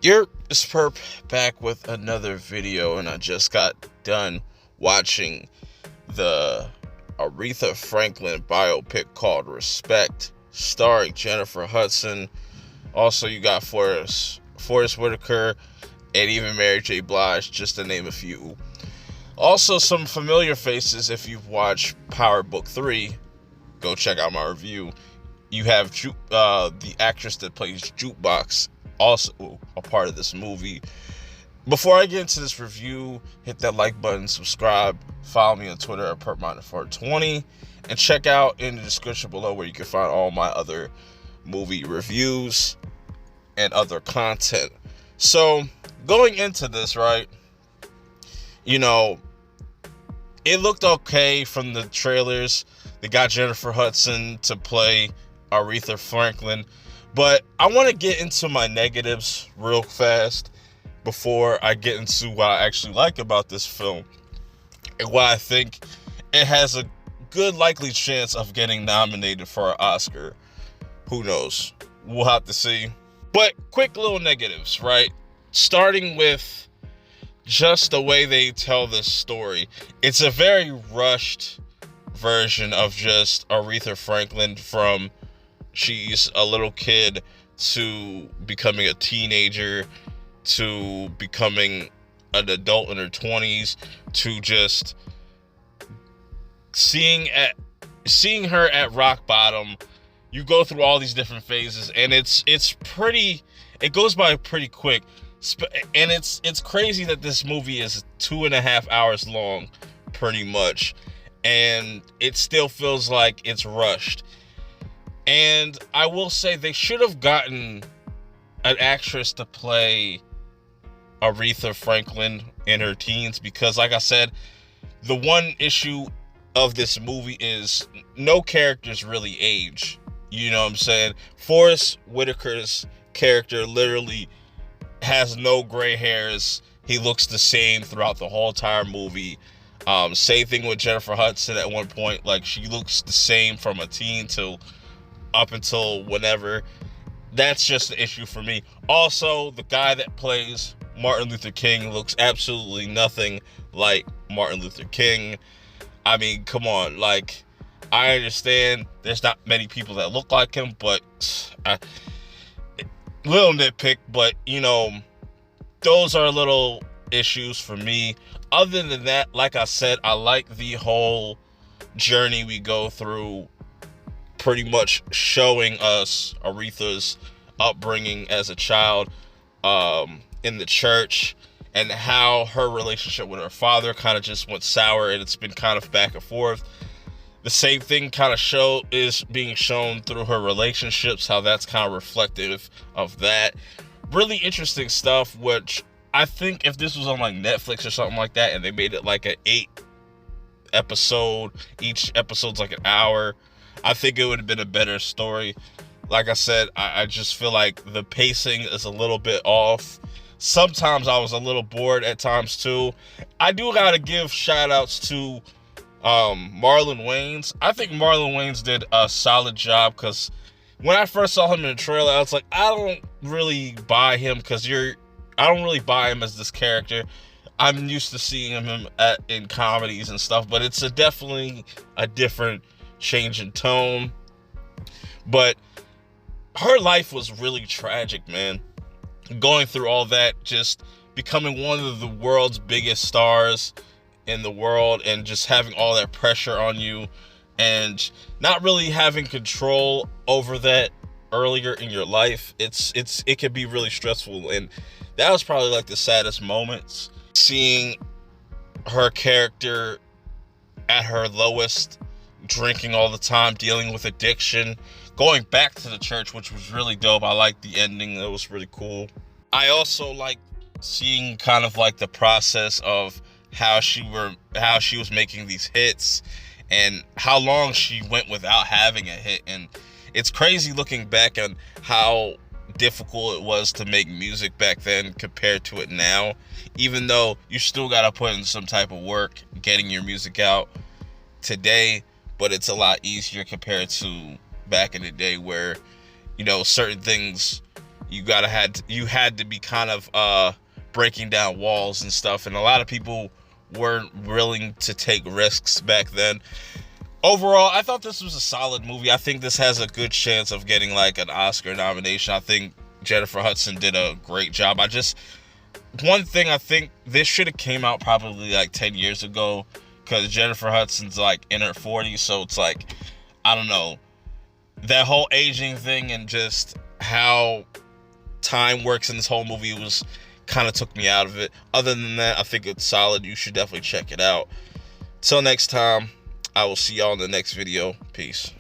You're Perp back with another video, and I just got done watching the Aretha Franklin biopic called Respect, starring Jennifer Hudson. Also, you got Forrest Whitaker, and even Mary J. Blige, just to name a few. Also, some familiar faces if you've watched Power Book 3. Go check out my review. You have the actress that plays Jukebox, also a part of this movie. Before I get into this review, hit that like button, subscribe, follow me on Twitter at perpmonitor420, and check out in the description below where you can find all my other movie reviews and other content. So, going into this, right, it looked okay from the trailers. They got Jennifer Hudson to play Aretha Franklin. But I want to get into my negatives real fast before I get into what I actually like about this film and why I think it has a good likely chance of getting nominated for an Oscar. Who knows? We'll have to see. But quick little negatives, right? Starting with just the way they tell this story. It's a very rushed version of just Aretha Franklin from she's a little kid to becoming a teenager to becoming an adult in her 20s to just seeing her at rock bottom. You go through all these different phases, and it goes by pretty quick. And it's crazy that this movie is 2.5 hours long, pretty much, and it still feels like it's rushed. And I will say they should have gotten an actress to play Aretha Franklin in her teens, because like I said, the one issue of this movie is no characters really age. You know what I'm saying? Forrest Whitaker's character literally has no gray hairs. He looks the same throughout the whole entire movie. Same thing with Jennifer Hudson at one point. Like, she looks the same from a teen to up until whenever. That's just the issue for me. Also, the guy that plays Martin Luther King looks absolutely nothing like Martin Luther King. I mean, come on. Like, I understand there's not many people that look like him, but little nitpick, but those are little issues for me. Other than that, like I said, I like the whole journey we go through, pretty much showing us Aretha's upbringing as a child in the church, and how her relationship with her father kind of just went sour, and it's been kind of back and forth. The same thing kind of is being shown through her relationships, how that's kind of reflective of that. Really interesting stuff, which I think if this was on like Netflix or something like that, and they made it like an 8-episode, each episode's like an hour, I think it would have been a better story. Like I said, I just feel like the pacing is a little bit off. Sometimes I was a little bored at times too. I do gotta give shout outs to Marlon Wayans. I think Marlon Wayans did a solid job, because when I first saw him in the trailer, I was like, I don't really buy him, because I don't really buy him as this character. I'm used to seeing him in comedies and stuff, but it's definitely a different change in tone. But her life was really tragic, man. Going through all that, just becoming one of the world's biggest stars in the world, and just having all that pressure on you, and not really having control over that earlier in your life. It can be really stressful, and that was probably like the saddest moments, seeing her character at her lowest, drinking all the time, dealing with addiction, going back to the church, which was really dope. I liked the ending. It was really cool. I also like seeing kind of like the process of how she was making these hits, and how long she went without having a hit. And it's crazy looking back on how difficult it was to make music back then compared to it now, even though you still got to put in some type of work getting your music out today, but it's a lot easier compared to back in the day, where certain things you had to be kind of breaking down walls and stuff, and a lot of people weren't willing to take risks back then. Overall, I thought this was a solid movie. I think this has a good chance of getting like an Oscar nomination. I think Jennifer Hudson did a great job. One thing, I think this should have came out probably like 10 years ago, because Jennifer Hudson's like in her 40s, so it's like, I don't know, that whole aging thing and just how time works in this whole movie was kind of took me out of it. Other than that, I think it's solid. You should definitely check it out. Till next time, I will see y'all in the next video. Peace.